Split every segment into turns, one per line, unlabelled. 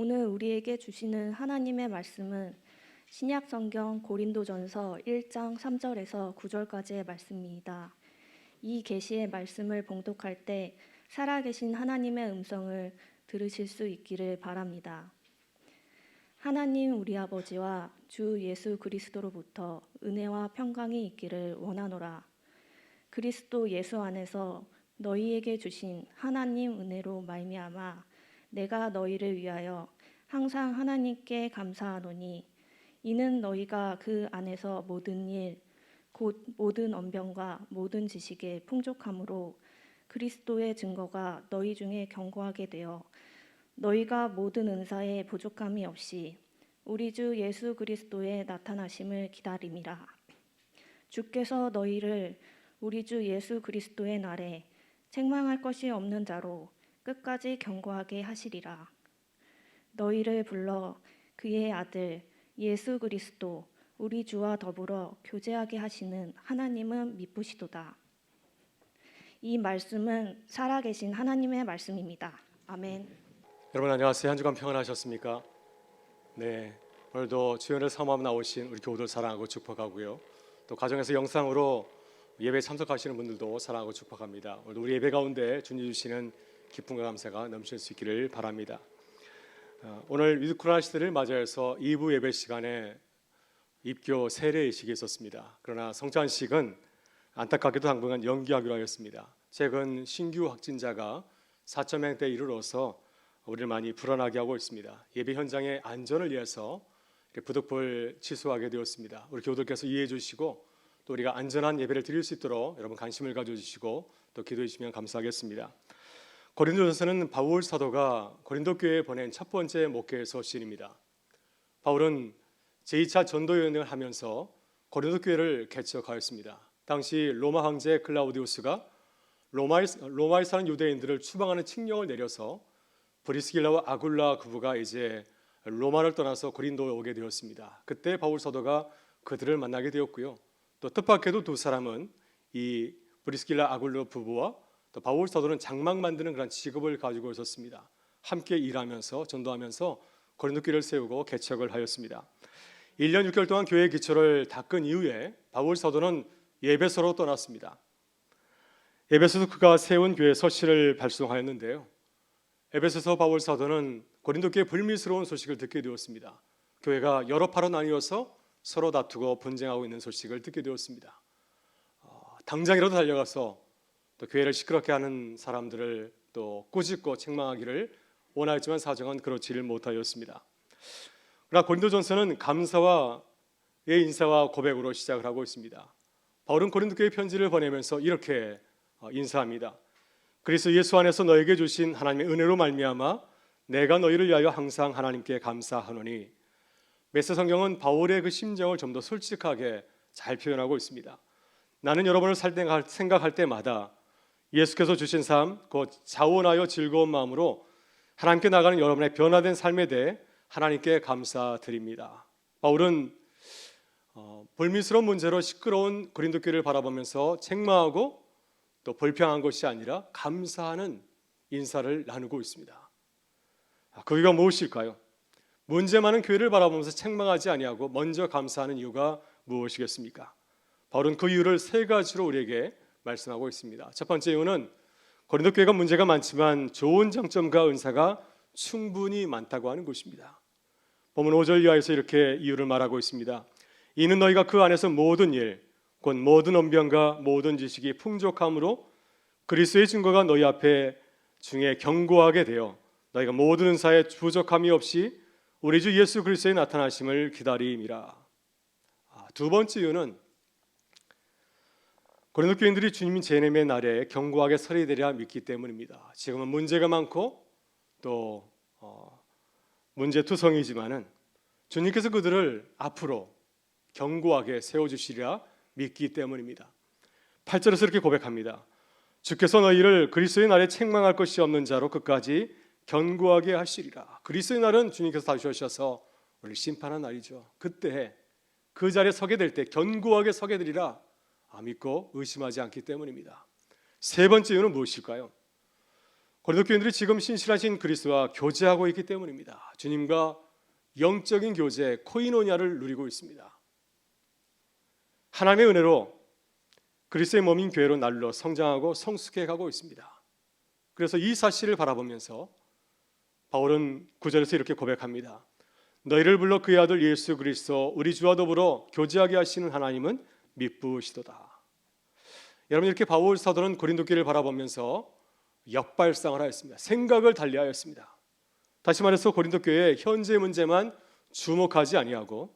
오늘 우리에게 주시는 하나님의 말씀은 신약 성경 고린도전서 1장 3절에서 9절까지의 말씀입니다. 이 계시의 말씀을 봉독할 때 살아계신 하나님의 음성을 들으실 수 있기를 바랍니다. 하나님 우리 아버지와 주 예수 그리스도로부터 은혜와 평강이 있기를 원하노라. 그리스도 예수 안에서 너희에게 주신 하나님 은혜로 말미암아 내가 너희를 위하여 항상 하나님께 감사하노니 이는 너희가 그 안에서 모든 일 곧 모든 언변과 모든 지식에 풍족함으로 그리스도의 증거가 너희 중에 견고하게 되어 너희가 모든 은사에 부족함이 없이 우리 주 예수 그리스도의 나타나심을 기다림이라. 주께서 너희를 우리 주 예수 그리스도의 날에 책망할 것이 없는 자로 끝까지 견고하게 하시리라. 너희를 불러 그의 아들 예수 그리스도 우리 주와 더불어 교제하게 하시는 하나님은 미쁘시도다. 이 말씀은 살아계신 하나님의 말씀입니다. 아멘.
여러분 안녕하세요. 한 주간 평안하셨습니까? 네, 오늘도 주연을 사모하며 나오신 우리 교우들 사랑하고 축복하고요. 또 가정에서 영상으로 예배에 참석하시는 분들도 사랑하고 축복합니다. 오늘도 우리 예배 가운데 주님 주시는 기쁨과 감사가 넘칠 수 있기를 바랍니다. 오늘 위드 코로나 시대를 맞이해서 2부 예배 시간에 입교 세례의식이 있었습니다. 그러나 성찬식은 안타깝게도 당분간 연기하기로 하였습니다. 최근 신규 확진자가 4,000명대에 이르러서 우리를 많이 불안하게 하고 있습니다. 예배 현장의 안전을 위해서 부득불 취소하게 되었습니다. 우리 교우들께서 이해해 주시고 또 우리가 안전한 예배를 드릴 수 있도록 여러분 관심을 가져주시고 또 기도해 주시면 감사하겠습니다. 고린도전서는 바울 사도가 고린도 교회에 보낸 첫 번째 목회 서신입니다. 바울은 제2차 전도 여행을 하면서 고린도 교회를 개척하였습니다. 당시 로마 황제 클라우디우스가 로마에 사는 유대인들을 추방하는 칙령을 내려서 브리스길라와 아굴라 부부가 이제 로마를 떠나서 고린도에 오게 되었습니다. 그때 바울 사도가 그들을 만나게 되었고요. 또 뜻밖에도 두 사람은 이 브리스길라 아굴라 부부와 또 바울 사도는 장막 만드는 그런 직업을 가지고 있었습니다. 함께 일하면서 전도하면서 고린도 교회를 세우고 개척을 하였습니다. 1년 6개월 동안 교회 기초를 닦은 이후에 바울 사도는 에베소로 떠났습니다. 에베소에서 그가 세운 교회 서신을 발송하였는데요. 에베소서 바울 사도는 고린도 교회 불미스러운 소식을 듣게 되었습니다. 교회가 여러 파로 나뉘어서 서로 다투고 분쟁하고 있는 소식을 듣게 되었습니다. 당장이라도 달려가서 또 교회를 시끄럽게 하는 사람들을 또 꾸짖고 책망하기를 원하였지만 사정은 그렇지를 못하였습니다. 그러나 고린도전서는 감사와 인사와 고백으로 시작을 하고 있습니다. 바울은 고린도 교회 편지를 보내면서 이렇게 인사합니다. 그리스도 예수 안에서 너에게 주신 하나님의 은혜로 말미암아 내가 너희를 위하여 항상 하나님께 감사하노니. 메세 성경은 바울의 그 심정을 좀 더 솔직하게 잘 표현하고 있습니다. 나는 여러분을 생각할 때마다 예수께서 주신 삶, 곧 자원하여 즐거운 마음으로 하나님께 나가는 여러분의 변화된 삶에 대해 하나님께 감사드립니다. 바울은 불미스러운 문제로 시끄러운 고린도 교회를 바라보면서 책망하고 또 불평한 것이 아니라 감사하는 인사를 나누고 있습니다. 그 이유가 무엇일까요? 문제 많은 교회를 바라보면서 책망하지 아니하고 먼저 감사하는 이유가 무엇이겠습니까? 바울은 그 이유를 세 가지로 우리에게 말씀하고 있습니다. 첫 번째 이유는 고린도 교회가 문제가 많지만 좋은 장점과 은사가 충분히 많다고 하는 것입니다. 본문 5절 이하에서 이렇게 이유를 말하고 있습니다. 이는 너희가 그 안에서 모든 일, 곧 모든 언변과 모든 지식이 풍족함으로 그리스도의 증거가 너희 앞에 중에 견고하게 되어 너희가 모든 은사에 부족함이 없이 우리 주 예수 그리스도의 나타나심을 기다림이라. 두 번째 이유는 고린도 교인들이 주님 재림의 날에 견고하게 서리 되리라 믿기 때문입니다. 지금은 문제가 많고 또 문제투성이지만은 주님께서 그들을 앞으로 견고하게 세워주시리라 믿기 때문입니다. 8절에서 이렇게 고백합니다. 주께서 너희를 그리스도의 날에 책망할 것이 없는 자로 끝까지 견고하게 하시리라. 그리스도의 날은 주님께서 다시 오셔서 우리를 심판한 날이죠. 그때 그 자리에 서게 될 때 견고하게 서게 되리라 믿고 의심하지 않기 때문입니다. 세 번째 이유는 무엇일까요? 고린도 교인들이 지금 신실하신 그리스도와 교제하고 있기 때문입니다. 주님과 영적인 교제, 코이노니아를 누리고 있습니다. 하나님의 은혜로 그리스도의 몸인 교회로 날로 성장하고 성숙해 가고 있습니다. 그래서 이 사실을 바라보면서 바울은 9절에서 이렇게 고백합니다. 너희를 불러 그의 아들 예수 그리스도 우리 주와 더불어 교제하게 하시는 하나님은 미쁘시도다. 여러분, 이렇게 바울 사도는 고린도 교회를 바라보면서 역발상을 하였습니다. 생각을 달리하였습니다. 다시 말해서 고린도 교회의 현재 문제만 주목하지 아니하고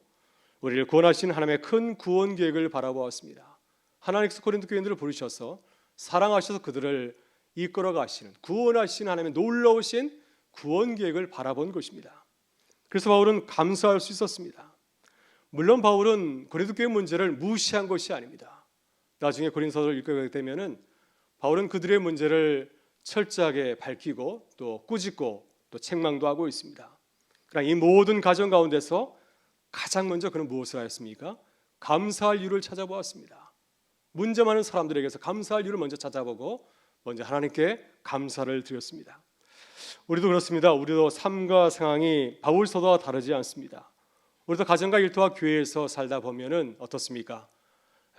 우리를 구원하신 하나님의 큰 구원 계획을 바라보았습니다. 하나님께서 고린도 교인들을 부르셔서 사랑하셔서 그들을 이끌어 가시는, 구원하신 하나님의 놀라우신 구원 계획을 바라본 것입니다. 그래서 바울은 감사할 수 있었습니다. 물론 바울은 고린도 교회 문제를 무시한 것이 아닙니다. 나중에 고린도서를 읽게 되면은 바울은 그들의 문제를 철저하게 밝히고 또 꾸짖고 또 책망도 하고 있습니다. 그러나 이 모든 과정 가운데서 가장 먼저 그는 무엇을 하였습니까? 감사할 이유를 찾아보았습니다. 문제 많은 사람들에게서 감사할 이유를 먼저 찾아보고 먼저 하나님께 감사를 드렸습니다. 우리도 그렇습니다. 우리도 삶과 상황이 바울 사도와 다르지 않습니다. 우리도 가정과 일터와 교회에서 살다 보면은 어떻습니까?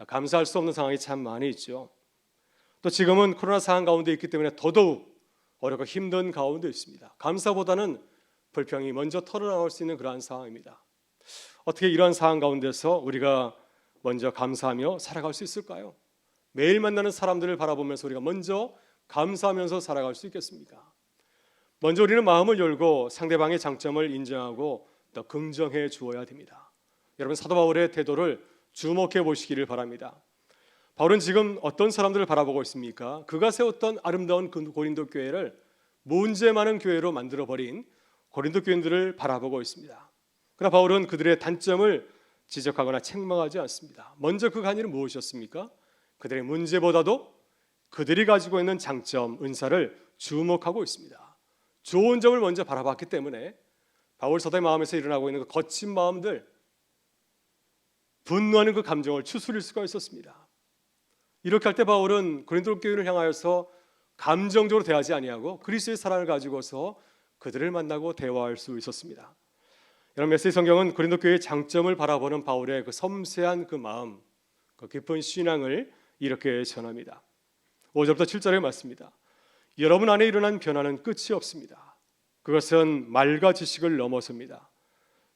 감사할 수 없는 상황이 참 많이 있죠. 또 지금은 코로나 상황 가운데 있기 때문에 더더욱 어렵고 힘든 가운데 있습니다. 감사보다는 불평이 먼저 털어나올 수 있는 그러한 상황입니다. 어떻게 이러한 상황 가운데서 우리가 먼저 감사하며 살아갈 수 있을까요? 매일 만나는 사람들을 바라보면서 우리가 먼저 감사하면서 살아갈 수 있겠습니까? 먼저 우리는 마음을 열고 상대방의 장점을 인정하고 또 긍정해 주어야 됩니다. 여러분, 사도 바울의 태도를 주목해 보시기를 바랍니다. 바울은 지금 어떤 사람들을 바라보고 있습니까? 그가 세웠던 아름다운 고린도 교회를 문제 많은 교회로 만들어버린 고린도 교인들을 바라보고 있습니다. 그러나 바울은 그들의 단점을 지적하거나 책망하지 않습니다. 먼저 그가 한 일은 무엇이었습니까? 그들의 문제보다도 그들이 가지고 있는 장점, 은사를 주목하고 있습니다. 좋은 점을 먼저 바라봤기 때문에 바울 사도의 마음에서 일어나고 있는 그 거친 마음들, 분노하는 그 감정을 추스릴 수가 있었습니다. 이렇게 할 때 바울은 고린도 교회를 향하여서 감정적으로 대하지 아니하고 그리스도의 사랑을 가지고서 그들을 만나고 대화할 수 있었습니다. 여러분, 메시지 성경은 고린도 교회의 장점을 바라보는 바울의 그 섬세한 그 마음, 그 깊은 신앙을 이렇게 전합니다. 5절부터 7절의 말씀입니다. 여러분 안에 일어난 변화는 끝이 없습니다. 그것은 말과 지식을 넘어섭니다.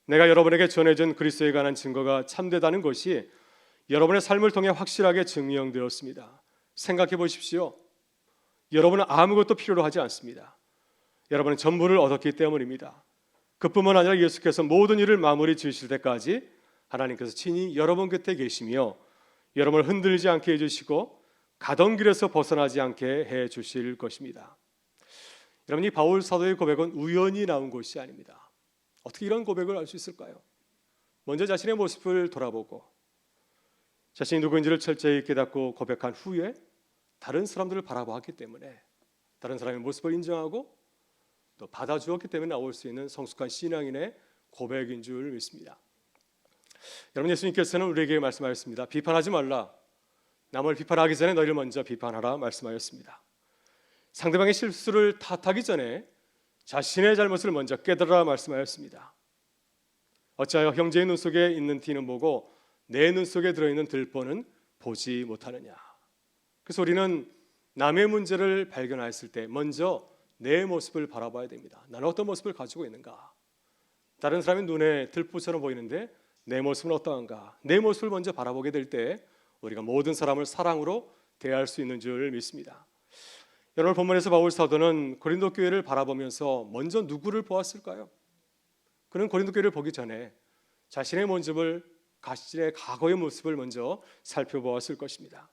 내가 여러분에게 전해준 그리스도에 관한 증거가 참되다는 것이 여러분의 삶을 통해 확실하게 증명되었습니다. 생각해 보십시오. 여러분은 아무것도 필요로 하지 않습니다. 여러분은 전부를 얻었기 때문입니다. 그뿐만 아니라 예수께서 모든 일을 마무리 지으실 때까지 하나님께서 친히 여러분 곁에 계시며 여러분을 흔들지 않게 해주시고 가던 길에서 벗어나지 않게 해주실 것입니다. 여러분, 이 바울 사도의 고백은 우연히 나온 것이 아닙니다. 어떻게 이런 고백을 할 수 있을까요? 먼저 자신의 모습을 돌아보고 자신이 누구인지를 철저히 깨닫고 고백한 후에 다른 사람들을 바라보았기 때문에 다른 사람의 모습을 인정하고 또 받아주었기 때문에 나올 수 있는 성숙한 신앙인의 고백인 줄 믿습니다. 여러분, 예수님께서는 우리에게 말씀하셨습니다. 비판하지 말라. 남을 비판하기 전에 너희를 먼저 비판하라 말씀하셨습니다. 상대방의 실수를 탓하기 전에 자신의 잘못을 먼저 깨달으라 말씀하셨습니다. 어찌하여 형제의 눈 속에 있는 티는 보고 내 눈 속에 들어있는 들보는 보지 못하느냐. 그래서 우리는 남의 문제를 발견했을 때 먼저 내 모습을 바라봐야 됩니다. 나는 어떤 모습을 가지고 있는가? 다른 사람의 눈에 들보처럼 보이는데 내 모습은 어떠한가? 내 모습을 먼저 바라보게 될 때 우리가 모든 사람을 사랑으로 대할 수 있는 줄 믿습니다. 오늘 본문에서 바울 사도는 고린도 교회를 바라보면서 먼저 누구를 보았을까요? 그는 고린도 교회를 보기 전에 자신의 모습을, 자신의 과거의 모습을 먼저 살펴보았을 것입니다.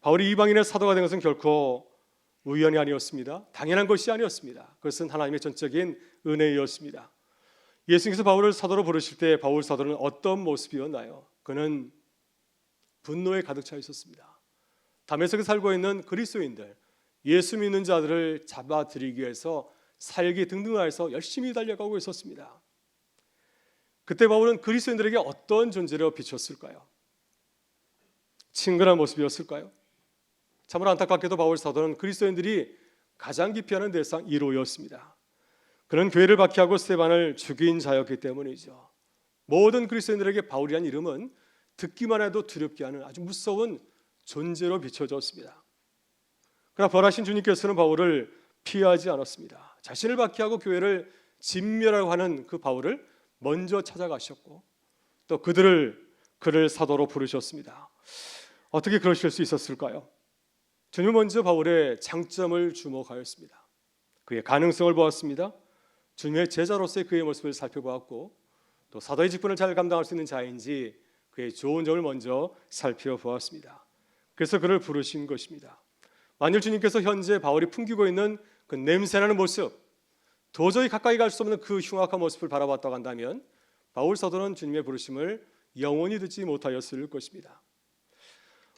바울이 이방인의 사도가 된 것은 결코 우연이 아니었습니다. 당연한 것이 아니었습니다. 그것은 하나님의 전적인 은혜였습니다. 예수님께서 바울을 사도로 부르실 때 바울 사도는 어떤 모습이었나요? 그는 분노에 가득 차 있었습니다. 다메섹에 살고 있는 그리스도인들, 예수 믿는 자들을 잡아들이기 위해서 살기 등등하여서 열심히 달려가고 있었습니다. 그때 바울은 그리스도인들에게 어떤 존재로 비쳤을까요? 친근한 모습이었을까요? 참으로 안타깝게도 바울 사도는 그리스도인들이 가장 기피하는 대상 1호였습니다. 그는 교회를 박해하고 스데반을 죽인 자였기 때문이죠. 모든 그리스도인들에게 바울이라는 이름은 듣기만 해도 두렵게 하는 아주 무서운 존재로 비춰졌습니다. 그러나 벌하신 주님께서는 바울을 피하지 않았습니다. 자신을 박해하고 교회를 진멸하고 하는 그 바울을 먼저 찾아가셨고 또 그를 사도로 부르셨습니다. 어떻게 그러실 수 있었을까요? 주님은 먼저 바울의 장점을 주목하였습니다. 그의 가능성을 보았습니다. 주님의 제자로서의 그의 모습을 살펴보았고 또 사도의 직분을 잘 감당할 수 있는 자인지 그의 좋은 점을 먼저 살펴보았습니다. 그래서 그를 부르신 것입니다. 만일 주님께서 현재 바울이 풍기고 있는 그 냄새나는 모습, 도저히 가까이 갈 수 없는 그 흉악한 모습을 바라봤다고 한다면 바울 사도는 주님의 부르심을 영원히 듣지 못하였을 것입니다.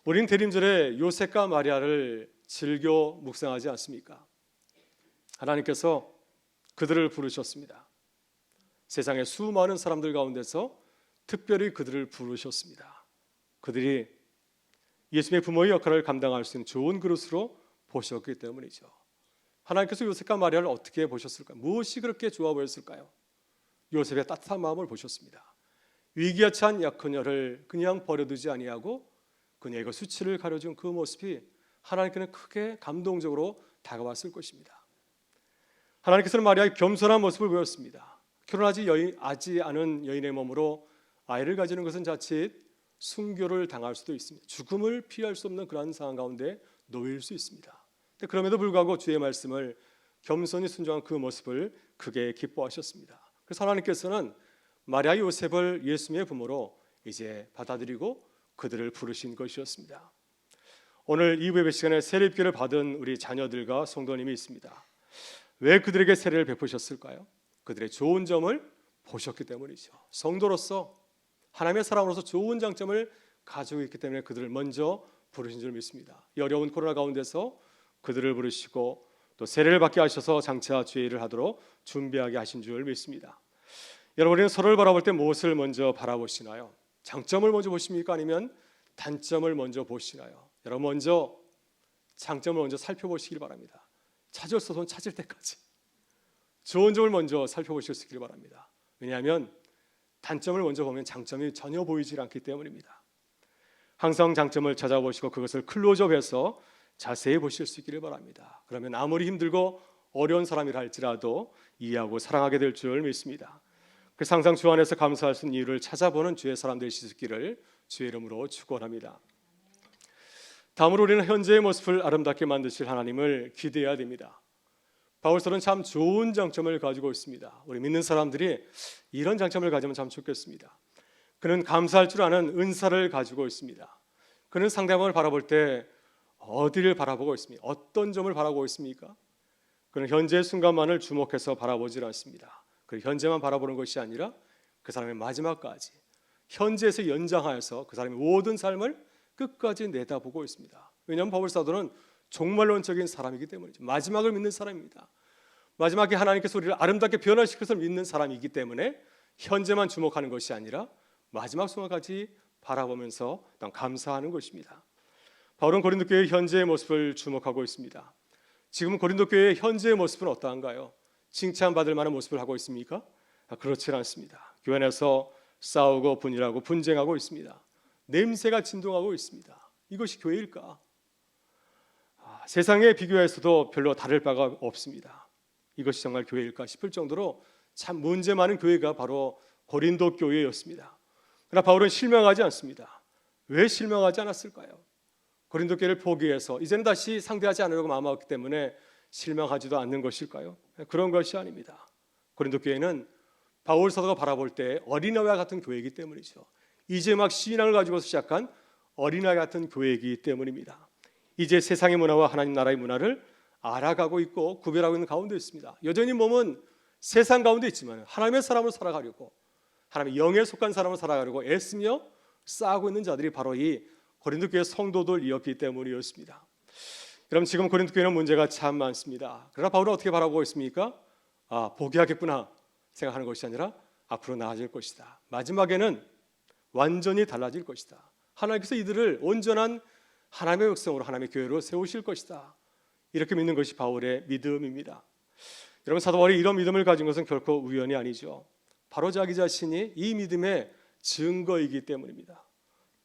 우리는 대림절에 요셉과 마리아를 즐겨 묵상하지 않습니까? 하나님께서 그들을 부르셨습니다. 세상의 수많은 사람들 가운데서 특별히 그들을 부르셨습니다. 그들이 예수님의 부모의 역할을 감당할 수 있는 좋은 그릇으로 보셨기 때문이죠. 하나님께서 요셉과 마리아를 어떻게 보셨을까요? 무엇이 그렇게 좋아 보였을까요? 요셉의 따뜻한 마음을 보셨습니다. 위기에 처한 약혼녀를 그냥 버려두지 아니하고 그녀의 그 수치를 가려준 그 모습이 하나님께는 크게 감동적으로 다가왔을 것입니다. 하나님께서는 마리아의 겸손한 모습을 보였습니다. 결혼하지 않은 여인의 몸으로 아이를 가지는 것은 자칫 순교를 당할 수도 있습니다. 죽음을 피할 수 없는 그러한 상황 가운데 놓일 수 있습니다. 그럼에도 불구하고 주의 말씀을 겸손히 순종한 그 모습을 크게 기뻐하셨습니다. 그래서 하나님께서는 마리아 요셉을 예수님의 부모로 이제 받아들이고 그들을 부르신 것이었습니다. 오늘 이 예배 시간에 세례입기를 받은 우리 자녀들과 성도님이 있습니다. 왜 그들에게 세례를 베푸셨을까요? 그들의 좋은 점을 보셨기 때문이죠. 성도로서 하나님의 사람으로서 좋은 장점을 가지고 있기 때문에 그들을 먼저 부르신 줄 믿습니다. 이 어려운 코로나 가운데서 그들을 부르시고 또 세례를 받게 하셔서 장차 주의 일을 하도록 준비하게 하신 줄 믿습니다. 여러분은 서로를 바라볼 때 무엇을 먼저 바라보시나요? 장점을 먼저 보십니까? 아니면 단점을 먼저 보시나요? 여러분 먼저 장점을 먼저 살펴보시길 바랍니다. 찾을 수 없으면 찾을 때까지 좋은 점을 먼저 살펴보시길 바랍니다. 왜냐하면 단점을 먼저 보면 장점이 전혀 보이질 않기 때문입니다. 항상 장점을 찾아보시고 그것을 클로즈업해서 자세히 보실 수 있기를 바랍니다. 그러면 아무리 힘들고 어려운 사람이라 할지라도 이해하고 사랑하게 될 줄 믿습니다. 그래서 항상 주 안에서 감사할 수 있는 이유를 찾아보는 주의 사람 되실 수 있기를 주의 이름으로 축원합니다. 다음으로 우리는 현재의 모습을 아름답게 만드실 하나님을 기대해야 됩니다. 바울서는 참 좋은 장점을 가지고 있습니다. 우리 믿는 사람들이 이런 장점을 가지면 참 좋겠습니다. 그는 감사할 줄 아는 은사를 가지고 있습니다. 그는 상대방을 바라볼 때 어디를 바라보고 있습니까? 어떤 점을 바라보고 있습니까? 그는 현재의 순간만을 주목해서 바라보질 않습니다. 그 현재만 바라보는 것이 아니라 그 사람의 마지막까지 현재에서 연장하여서 그 사람의 모든 삶을 끝까지 내다보고 있습니다. 왜냐하면 바울 사도는 종말론적인 사람이기 때문이죠. 마지막을 믿는 사람입니다. 마지막에 하나님께서 우리를 아름답게 변화시킬 것을 믿는 사람이기 때문에 현재만 주목하는 것이 아니라 마지막 순간까지 바라보면서 감사하는 것입니다. 바울은 고린도 교회의 현재의 모습을 주목하고 있습니다. 지금 고린도 교회의 현재의 모습은 어떠한가요? 칭찬받을 만한 모습을 하고 있습니까? 그렇지 않습니다. 교회 안에서 싸우고 분열하고 분쟁하고 있습니다. 냄새가 진동하고 있습니다. 이것이 교회일까? 세상에 비교해서도 별로 다를 바가 없습니다. 이것이 정말 교회일까 싶을 정도로 참 문제 많은 교회가 바로 고린도 교회였습니다. 그러나 바울은 실망하지 않습니다. 왜 실망하지 않았을까요? 고린도 교회를 포기해서 이제는 다시 상대하지 않으려고 마음먹었기 때문에 실망하지도 않는 것일까요? 그런 것이 아닙니다. 고린도 교회는 바울 사도가 바라볼 때 어린아이와 같은 교회이기 때문이죠. 이제 막 신앙을 가지고 시작한 어린아이 같은 교회이기 때문입니다. 이제 세상의 문화와 하나님 나라의 문화를 알아가고 있고 구별하고 있는 가운데 있습니다. 여전히 몸은 세상 가운데 있지만 하나님의 사람으로 살아가려고, 하나님의 영에 속한 사람으로 살아가려고 애쓰며 싸우고 있는 자들이 바로 이 고린도 교회 성도들이었기 때문이었습니다. 여러분 지금 고린도 교회는 문제가 참 많습니다. 그러나 바울은 어떻게 바라보고 있습니까? 포기하겠구나 생각하는 것이 아니라 앞으로 나아질 것이다. 마지막에는 완전히 달라질 것이다. 하나님께서 이들을 온전한 하나님의 백성으로 하나님의 교회로 세우실 것이다. 이렇게 믿는 것이 바울의 믿음입니다. 여러분, 사도 바울이 이런 믿음을 가진 것은 결코 우연이 아니죠. 바로 자기 자신이 이 믿음의 증거이기 때문입니다.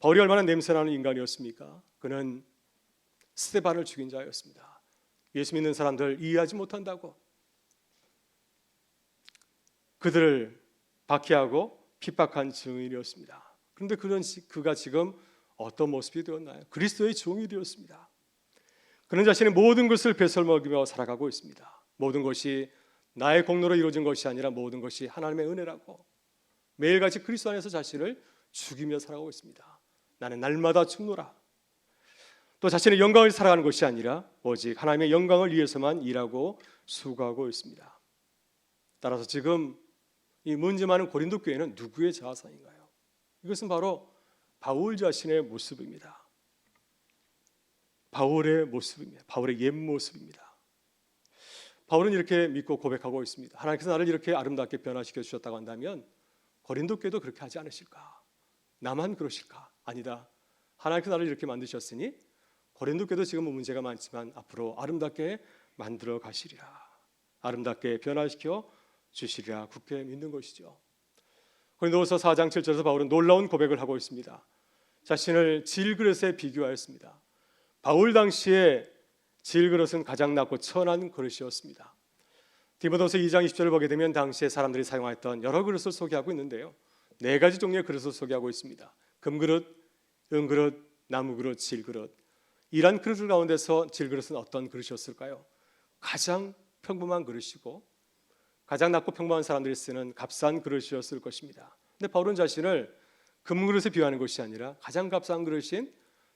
바울이 얼마나 냄새나는 인간이었습니까? 그는 스데반을 죽인 자였습니다. 예수 믿는 사람들 이해하지 못한다고 그들을 박해하고 핍박한 증인이었습니다. 그런데 그가 지금 어떤 모습이 되었나요? 그리스도의 종이 되었습니다. 그는 자신의 모든 것을 배설먹이며 살아가고 있습니다. 모든 것이 나의 공로로 이루어진 것이 아니라 모든 것이 하나님의 은혜라고 매일같이 그리스도 안에서 자신을 죽이며 살아가고 있습니다. 나는 날마다 죽노라. 또 자신의 영광을 살아가는 것이 아니라 오직 하나님의 영광을 위해서만 일하고 수고하고 있습니다. 따라서 지금 이 문제 많은 고린도 교회는 누구의 자아상인가요? 이것은 바로 바울 자신의 모습입니다. 바울의 모습입니다. 바울의 옛 모습입니다. 바울은 이렇게 믿고 고백하고 있습니다. 하나님께서 나를 이렇게 아름답게 변화시켜 주셨다고 한다면 고린도 교회도 그렇게 하지 않으실까? 나만 그러실까? 아니다. 하나님께서 나를 이렇게 만드셨으니 고린도 교회도 지금은 문제가 많지만 앞으로 아름답게 만들어 가시리라. 아름답게 변화시켜 주시리라 굳게 믿는 것이죠. 고린도후서 4장 7절에서 바울은 놀라운 고백을 하고 있습니다. 자신을 질그릇에 비교하였습니다. 바울 당시에 질그릇은 가장 낮고 천한 그릇이었습니다. 디모데후서 2장 20절을 보게 되면 당시에 사람들이 사용했던 여러 그릇을 소개하고 있는데요. 4가지 종류의 그릇을 소개하고 있습니다. 금그릇, 은그릇, 나무그릇, 질그릇. 이러한 그릇 가운데서 질그릇은 어떤 그릇이었을까요? 가장 평범한 그릇이고 가장 낮고 평범한 사람들이 쓰는 값싼 그릇이었을 것입니다. 근데 바울은 자신을 금그릇에 비유하는 것이 아니라 가장 값싼 그릇인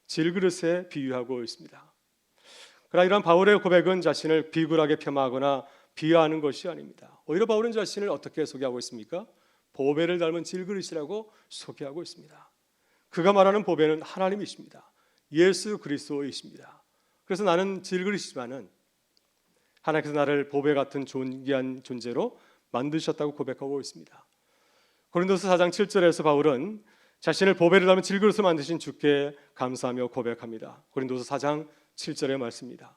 질그릇에 비유하고 있습니다. 그러나 이런 바울의 고백은 자신을 비굴하게 폄하하거나 비하하는 것이 아닙니다. 오히려 바울은 자신을 어떻게 소개하고 있습니까? 보배를 닮은 질그릇이라고 소개하고 있습니다. 그가 말하는 보배는 하나님이십니다. 예수 그리스도이십니다. 그래서 나는 질그릇이지만은 하나님께서 나를 보배 같은 존귀한 존재로 만드셨다고 고백하고 있습니다. 고린도서 4장 7절에서 바울은 자신을 보배를 닮은 질그릇으로 만드신 주께 감사하며 고백합니다. 고린도서 4장 7절의 말씀입니다.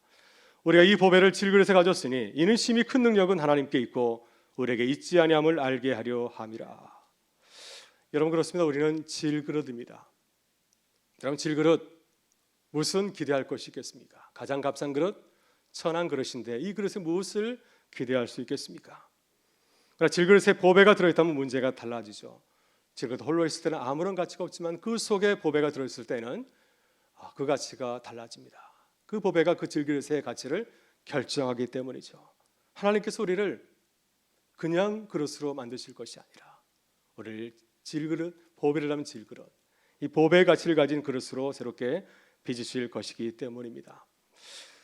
우리가 이 보배를 질그릇에 가졌으니 이는 심히 큰 능력은 하나님께 있고 우리에게 있지 아니함을 알게 하려 함이라. 여러분, 그렇습니다. 우리는 질그릇입니다. 여러분, 질그릇 무슨 기대할 것이 있겠습니까? 가장 값싼 그릇, 천한 그릇인데 이 그릇에 무엇을 기대할 수 있겠습니까? 그러나 질그릇에 보배가 들어있다면 문제가 달라지죠. 질그릇 홀로 있을 때는 아무런 가치가 없지만 그 속에 보배가 들어있을 때는 그 가치가 달라집니다. 그 보배가 그 질그릇의 가치를 결정하기 때문이죠. 하나님께서 우리를 그냥 그릇으로 만드실 것이 아니라 우리를 질그릇, 보배를 담은 질그릇, 이 보배의 가치를 가진 그릇으로 새롭게 빚으실 것이기 때문입니다.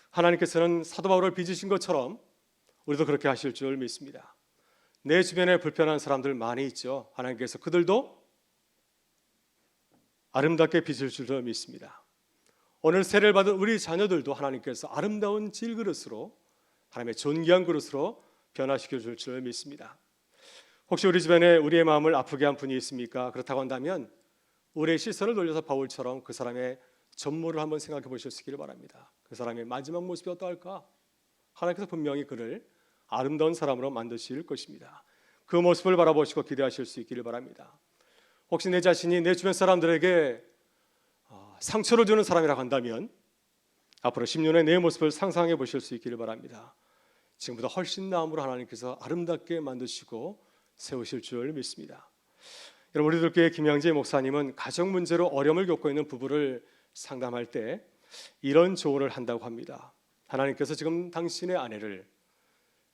하나님께서는 사도 바울을 빚으신 것처럼 우리도 그렇게 하실 줄 믿습니다. 내 주변에 불편한 사람들 많이 있죠. 하나님께서 그들도 아름답게 빚을 줄 믿습니다. 오늘 세례를 받은 우리 자녀들도 하나님께서 아름다운 질그릇으로 하나님의 존귀한 그릇으로 변화시켜 줄 줄 믿습니다. 혹시 우리 주변에 우리의 마음을 아프게 한 분이 있습니까? 그렇다고 한다면 우리의 시선을 돌려서 바울처럼 그 사람의 전모를 한번 생각해 보셨기를 바랍니다. 그 사람의 마지막 모습이 어떠할까? 하나님께서 분명히 그를 아름다운 사람으로 만드실 것입니다. 그 모습을 바라보시고 기대하실 수 있기를 바랍니다. 혹시 내 자신이 내 주변 사람들에게 상처를 주는 사람이라고 한다면 앞으로 10년의 내 모습을 상상해 보실 수 있기를 바랍니다. 지금보다 훨씬 나음으로 하나님께서 아름답게 만드시고 세우실 줄 믿습니다. 여러분, 우리들 교회 김양재 목사님은 가정 문제로 어려움을 겪고 있는 부부를 상담할 때 이런 조언을 한다고 합니다. 하나님께서 지금 당신의 아내를,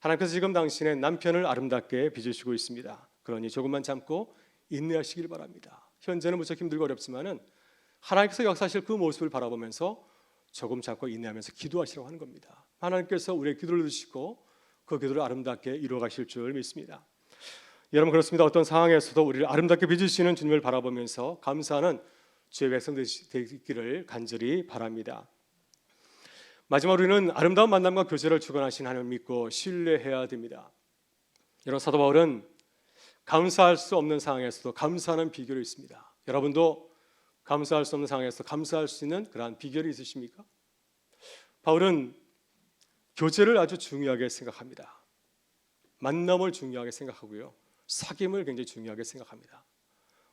하나님께서 지금 당신의 남편을 아름답게 빚으시고 있습니다. 그러니 조금만 참고 인내하시길 바랍니다. 현재는 무척 힘들고 어렵지만은 하나님께서 역사하실 그 모습을 바라보면서 조금 참고 인내하면서 기도하시라고 하는 겁니다. 하나님께서 우리의 기도를 들으시고 그 기도를 아름답게 이루어가실 줄 믿습니다. 여러분, 그렇습니다. 어떤 상황에서도 우리를 아름답게 빚으시는 주님을 바라보면서 감사하는 주의 백성 되기를 간절히 바랍니다. 마지막으로 우리는 아름다운 만남과 교제를 주관하신 하나님을 믿고 신뢰해야 됩니다. 여러분, 사도 바울은 감사할 수 없는 상황에서도 감사하는 비결이 있습니다. 여러분도 감사할 수 없는 상황에서 감사할 수 있는 그러한 비결이 있으십니까? 바울은 교제를 아주 중요하게 생각합니다. 만남을 중요하게 생각하고요. 사귐을 굉장히 중요하게 생각합니다.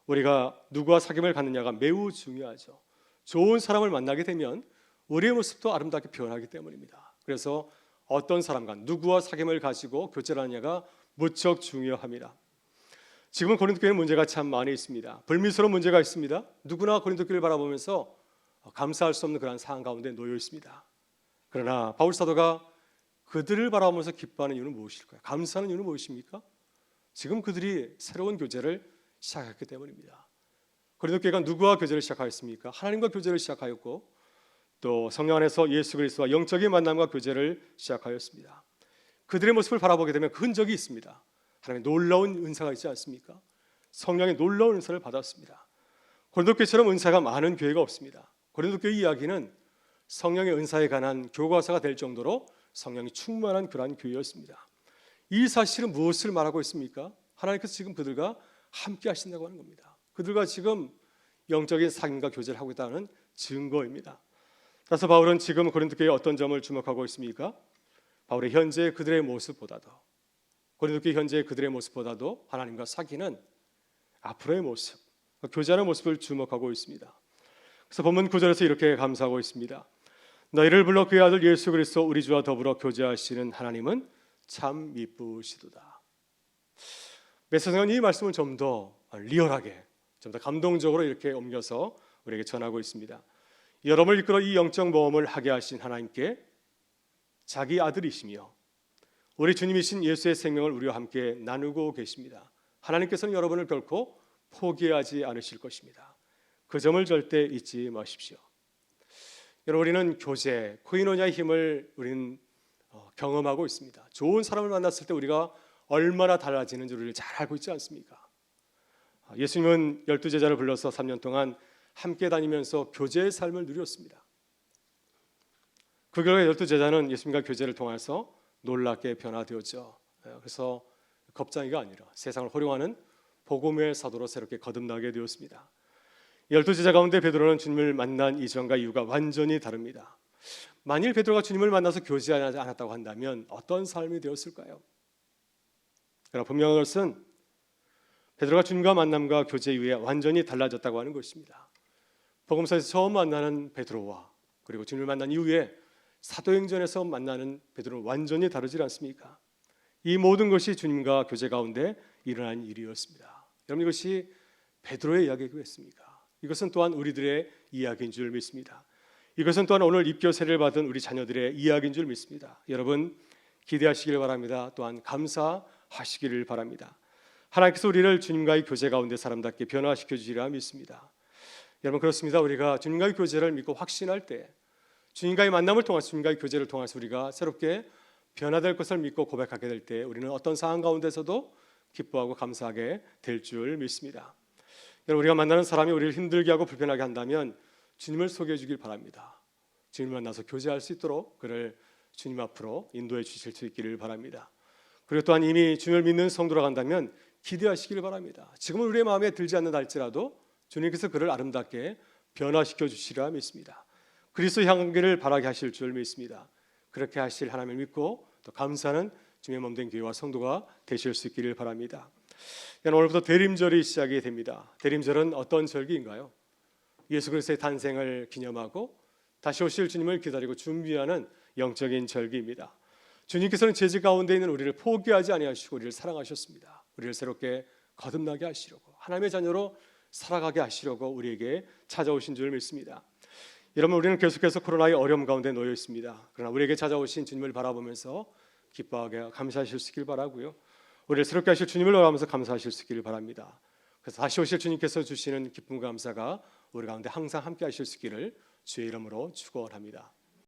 우리가 누구와 사귐을 갖느냐가 매우 중요하죠. 좋은 사람을 만나게 되면 우리의 모습도 아름답게 변하기 때문입니다. 그래서 어떤 사람과 누구와 사귐을 가지고 교제를 하느냐가 무척 중요합니다. 지금은 고린도 교회는 문제가 참 많이 있습니다. 불미스러운 문제가 있습니다. 누구나 고린도 교회를 바라보면서 감사할 수 없는 그런 상황 가운데 놓여 있습니다. 그러나 바울 사도가 그들을 바라보면서 기뻐하는 이유는 무엇일까요? 감사하는 이유는 무엇입니까? 지금 그들이 새로운 교제를 시작했기 때문입니다. 고린도 교회가 누구와 교제를 시작하였습니까? 하나님과 교제를 시작하였고 또 성령 안에서 예수 그리스도와 영적인 만남과 교제를 시작하였습니다. 그들의 모습을 바라보게 되면 그 흔적이 있습니다. 하나님의 놀라운 은사가 있지 않습니까? 성령의 놀라운 은사를 받았습니다. 고린도 교회처럼 은사가 많은 교회가 없습니다. 고린도 교회 이야기는 성령의 은사에 관한 교과서가 될 정도로 성령이 충만한 그러한 교회였습니다. 이 사실은 무엇을 말하고 있습니까? 하나님께서 지금 그들과 함께 하신다고 하는 겁니다. 그들과 지금 영적인 사귐과 교제를 하고 있다는 증거입니다. 따라서 바울은 지금 고린도 교회에 어떤 점을 주목하고 있습니까? 바울의 현재 그들의 모습보다도 고린도 교회 현재 그들의 모습보다도 하나님과 사귀는 앞으로의 모습, 교제하는 모습을 주목하고 있습니다. 그래서 본문 9절에서 이렇게 감사하고 있습니다. 너희를 불러 그의 아들 예수 그리스도 우리 주와 더불어 교제하시는 하나님은 참 미쁘시도다. 메시지는 이 말씀을 좀 더 리얼하게, 좀 더 감동적으로 이렇게 옮겨서 우리에게 전하고 있습니다. 여러분을 이끌어 이 영적 모험을 하게 하신 하나님께 자기 아들이시며 우리 주님이신 예수의 생명을 우리와 함께 나누고 계십니다. 하나님께서는 여러분을 결코 포기하지 않으실 것입니다. 그 점을 절대 잊지 마십시오. 여러분, 우리는 교제, 코이노냐의 힘을 우리는 경험하고 있습니다. 좋은 사람을 만났을 때 우리가 얼마나 달라지는지 우리를 잘 알고 있지 않습니까? 예수님은 12제자를 불러서 3년 동안 함께 다니면서 교제의 삶을 누렸습니다. 그 결과 12제자는 예수님과 교제를 통해서 놀랍게 변화되었죠. 그래서 겁쟁이가 아니라 세상을 호령하는 복음의 사도로 새롭게 거듭나게 되었습니다. 12제자 가운데 베드로는 주님을 만난 이전과 이유가 완전히 다릅니다. 만일 베드로가 주님을 만나서 교제하지 않았다고 한다면 어떤 삶이 되었을까요? 그러나 분명한 것은 베드로가 주님과 만남과 교제 이후에 완전히 달라졌다고 하는 것입니다. 복음서에서 처음 만나는 베드로와 그리고 주님을 만난 이후에 사도행전에서 만나는 베드로는 완전히 다르지 않습니까? 이 모든 것이 주님과 교제 가운데 일어난 일이었습니다. 여러분, 이것이 베드로의 이야기겠습니까? 이것은 또한 우리들의 이야기인 줄 믿습니다. 이것은 또한 오늘 입교 세례를 받은 우리 자녀들의 이야기인 줄 믿습니다. 여러분, 기대하시길 바랍니다. 또한 감사하시기를 바랍니다. 하나님께서 우리를 주님과의 교제 가운데 사람답게 변화시켜 주시리라 믿습니다. 여러분, 그렇습니다. 우리가 주님과의 교제를 믿고 확신할 때, 주님과의 만남을 통해서 주님과의 교제를 통해서 우리가 새롭게 변화될 것을 믿고 고백하게 될 때 우리는 어떤 상황 가운데서도 기뻐하고 감사하게 될 줄 믿습니다. 여러분, 우리가 만나는 사람이 우리를 힘들게 하고 불편하게 한다면 주님을 소개해 주길 바랍니다. 주님을 만나서 교제할 수 있도록 그를 주님 앞으로 인도해 주실 수 있기를 바랍니다. 그리고 또한 이미 주님을 믿는 성도라 한다면 기대하시기를 바랍니다. 지금은 우리의 마음에 들지 않는 할지라도 주님께서 그를 아름답게 변화시켜 주시리라 믿습니다. 그리스도 향기를 바라게 하실 줄 믿습니다. 그렇게 하실 하나님을 믿고 또 감사하는 주님의 몸된 교회와 성도가 되실 수 있기를 바랍니다. 오늘부터 대림절이 시작이 됩니다. 대림절은 어떤 절기인가요? 예수 그리스도의 탄생을 기념하고 다시 오실 주님을 기다리고 준비하는 영적인 절기입니다. 주님께서는 죄질 가운데 있는 우리를 포기하지 아니하시고 우리를 사랑하셨습니다. 우리를 새롭게 거듭나게 하시려고, 하나님의 자녀로 살아가게 하시려고 우리에게 찾아오신 줄 믿습니다. 여러분, 우리는 계속해서 코로나의 어려움 가운데 놓여 있습니다. 그러나 우리에게 찾아오신 주님을 바라보면서 기뻐하게 감사하실 수 있길 바라고요. 우리를 새롭게 하실 주님을 바라보면서 감사하실 수 있기를 바랍니다. 그래서 다시 오실 주님께서 주시는 기쁨과 감사가 우리 가운데 항상 함께 하실 수 있기를 주의 이름으로 축원합니다.